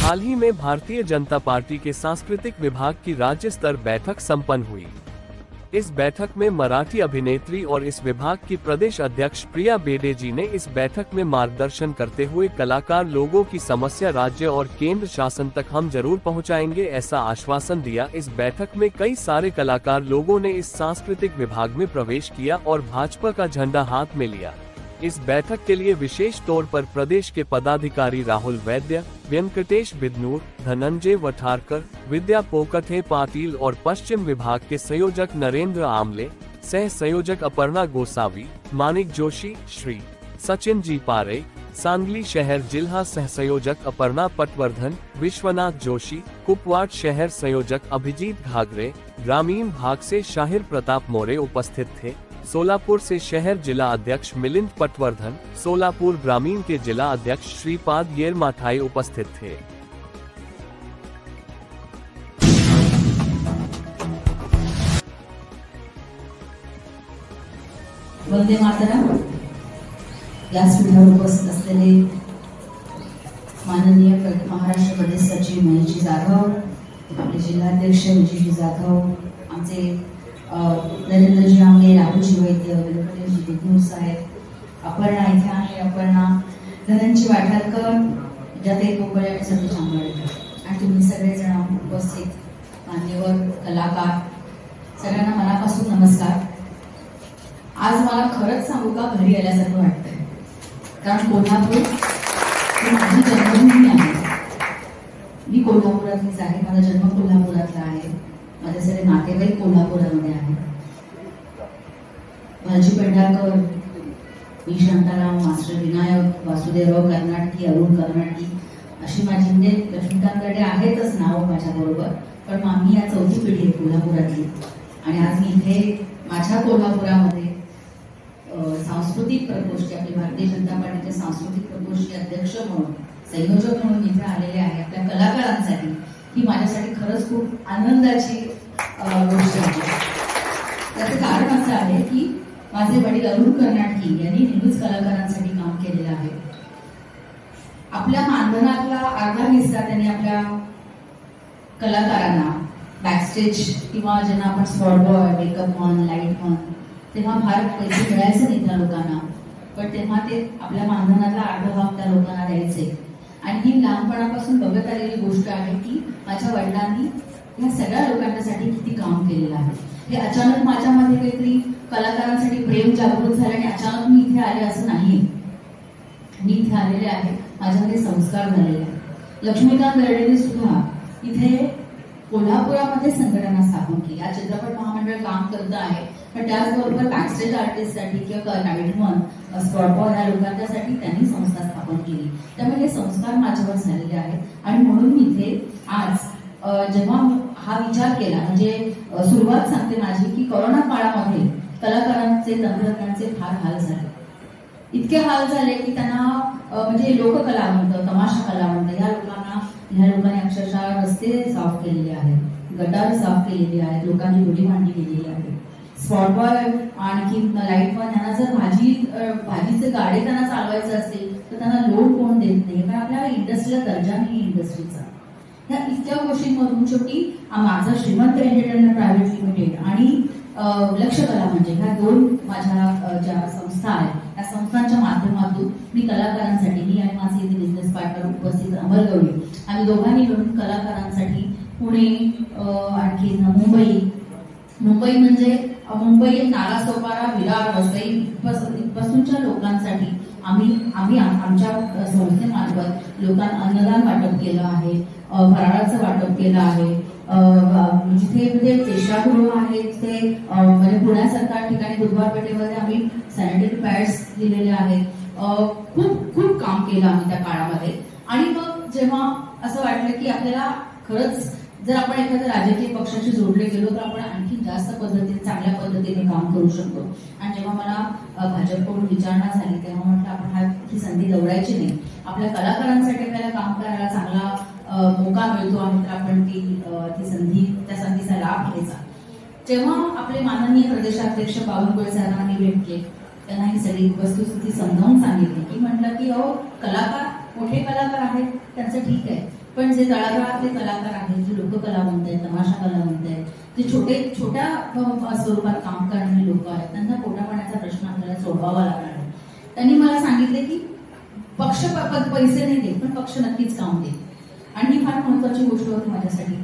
हाल ही में भारतीय जनता पार्टी के सांस्कृतिक विभाग की राज्य स्तर बैठक संपन्न हुई। इस बैठक में मराठी अभिनेत्री और इस विभाग की प्रदेश अध्यक्ष प्रिया बेदे जी ने इस बैठक में मार्गदर्शन करते हुए कलाकार लोगों की समस्या राज्य और केंद्र शासन तक हम जरूर पहुंचाएंगे, ऐसा आश्वासन दिया। इस बैठक में कई सारे कलाकार लोगों ने इस सांस्कृतिक विभाग में प्रवेश किया और भाजपा का झंडा हाथ में लिया। इस बैठक के लिए विशेष तौर पर प्रदेश के पदाधिकारी राहुल वैद्य, वेंकटेश बिदनूर, धनंजय वठारकर, विद्या पोकथे पाटिल और पश्चिम विभाग के संयोजक नरेंद्र आमले, सह संयोजक अपर्णा गोसावी, मानिक जोशी, श्री सचिन जी पारे, सांगली शहर जिला सह संयोजक अपर्णा पटवर्धन, विश्वनाथ जोशी, कुपवाड़ शहर संयोजक अभिजीत घागरे, ग्रामीण भाग से शाहिर प्रताप मोरे उपस्थित थे। सोलापुर से शहर जिला अध्यक्ष मिलिंद पटवर्धन, सोलापुर ग्रामीण के जिला अध्यक्ष श्रीपाद येरमाठाई उपस्थित थे। वंदे मातरम। व्यासपीठावर उपस्थित असलेले माननीय महाराष्ट्र प्रदेश सचिव महेशजी जाधव, आपले जिल्हाध्यक्ष विजयजी जाधव, आमचे नरेंद्रजी आमले, राहुलजी वैद्य, वेंकटेशजी बिदनूर साहेब, अपर्णा इथे आहे, अपर्णा, धनंजय वाठारकर, ज्याते कोकळे आणि सतीश आंबेडकर आणि तुम्ही सगळेजण उपस्थित मान्यवर कलाकार, सगळ्यांना मनापासून नमस्कार। आज मला खरंच सांगू का, घरी आल्यासारखं वाटतंय, कारण कोल्हापूर ही माझी जन्मभूमी आहे। मी कोल्हापुरातलीच आहे, माझा जन्म कोल्हापुरातला आहे, माझे सगळे नातेवाईक कोल्हापुरामध्ये आहेत। भाजी पेंढारकर, मी शांताराम, मास्टर विनायक, वासुदेवराव कर्नाटकी, अरुण कर्नाटकी अशी माझी म्हणजे लक्ष्मीकांतकडे आहेतच नाव माझ्याबरोबर, पण आम्ही या चौथी पिढी आहे कोल्हापुरातली। आणि आज मी इथे माझ्या कोल्हापुरामध्ये सांस्कृतिक प्रकोष्ठी, आपली भारतीय जनता पार्टीच्या सांस्कृतिक प्रकोष्ठी अध्यक्ष म्हणून, संयोजक म्हणून इथे आलेले आहे आपल्या कलाकारांसाठी। ही माझ्यासाठी खरंच खूप आनंदाची गोष्ट आहे। त्याचं कारण असं आहे की माझे वडील अरुण कर्नाटकी यांनी नेहमीच कलाकारांसाठी काम केलेलं आहे। आपल्या मानधनातला अर्धा हिस्सा त्यांनी आपल्या कलाकारांना बॅकस्टेज किंवा ज्यांना आपण spot boy, makeup man, light man, तेव्हा फार पैसे मिळायचे नाही त्या लोकांना, पण तेव्हा ते आपल्या मानधनातला अर्धा भाग त्या लोकांना द्यायचे। आणि ही लहानपणापासून बघत आलेली गोष्ट आहे की माझ्या वडिलांनी या सगळ्या लोकांसाठी किती काम केलेलं आहे। हे अचानक माझ्यामध्ये काहीतरी कलाकारांसाठी प्रेम जागृत झालं आणि अचानक मी इथे आले असं नाही। मी इथे आलेले आहे, माझ्यामध्ये संस्कार झालेले आहे। लक्ष्मीकांत बेर्डेंनी सुद्धा इथे कोल्हापुरामध्ये संघटना स्थापन केली। आज चित्रपट महामंडळ काम करत आहे, पण त्याचबरोबर बॅकस्टेज आर्टिस्टसाठी किंवा लाईटमन, स्पॉट बॉय या लोकांसाठी त्यांनी संस्था स्थापन केली। त्यामुळे हे संस्कार माझ्यावर झालेले आहेत आणि म्हणून मी इथे आज जेव्हा हा विचार केला, म्हणजे सुरुवात सांगते माझी की कोरोना काळामध्ये कलाकारांचे, तंत्रज्ञांचे फार हाल झाले। इतके हाल झाले की त्यांना म्हणजे लोककलावंत, तमाशा कलावंत ह्या लोकांनी अक्षरशः रस्ते साफ केलेले आहेत, गटार साफ केलेली आहेत, लोकांची गोडी मांडली गेलेली आहे। स्पॉट बॉय आणखी लाईटमन यांना जर भाजीचे गाडे त्यांना चालवायचे असेल तर त्यांना लोड कोण देत नाही, कारण आपल्या इंडस्ट्रीला दर्जा नाही इंडस्ट्रीचा। ह्या इतक्या गोष्टींमधून शेवटी माझा श्रीमंत एंटरटेनमेंट प्रायव्हेट लिमिटेड आणि लक्षकला म्हणजे ह्या दोन माझ्या ज्या संस्था आहेत, त्या संस्थांच्या माध्यमातून मी कलाकारांसाठी, मी आणि माझे इथे बिझनेस पार्टनर उपस्थित अमर गवळी, आम्ही दोघांनी मिळून कलाकारांसाठी पुणे, आणखी मुंबई म्हणजे मुंबई, नालासोपारा, विरार, वसई पासूनच्या लोकांसाठी आम्ही आमच्या संस्थेमार्फत लोकांना अन्नदान वाटप केलं आहे, फराळाचं वाटप केलं आहे। जिथे म्हणजे पेशागृह आहे तिथे म्हणजे पुण्यासारख्या ठिकाणी बुधवार पेठेमध्ये आम्ही सॅनिटरी पॅड्स दिलेले आहेत। खूप काम केलं आम्ही त्या काळामध्ये। आणि मग जेव्हा असं वाटलं की आपल्याला खरंच जर आपण एखाद्या राजकीय पक्षाशी जोडले गेलो तर आपण आणखी जास्त पद्धतीने, चांगल्या पद्धतीने काम करू शकतो। आणि जेव्हा मला भाजपकडून विचारणा झाली तेव्हा म्हटलं आपण ही संधी दवडायची नाही, आपल्या कलाकारांसाठी आपल्याला काम करायला चांगला मौका मिळतो आणि तर आपण त्या संधीचा लाभ घ्यायचा। जेव्हा आपले माननीय प्रदेशाध्यक्ष बावनकुळे साहेबांना मी भेटले, त्यांना ही सगळी वस्तुस्थिती समजावून सांगितली की म्हटलं की कलाकार, मोठे कलाकार आहेत त्यांचं ठीक आहे, पण जे तळागाळातले कलाकार आहेत, जे लोककला म्हणतायत, तमाशा कला म्हणतायत, जे छोट्या स्वरूपात काम करणारे लोक आहेत, त्यांना पोटापाण्याचा प्रश्न आपल्याला सोडवावा लागणार आहे. त्यांनी मला सांगितले की पक्ष पैसे नाही देत, पण पक्ष नक्कीच काम देत. आणि ही फार महत्वाची गोष्ट होती माझ्यासाठी.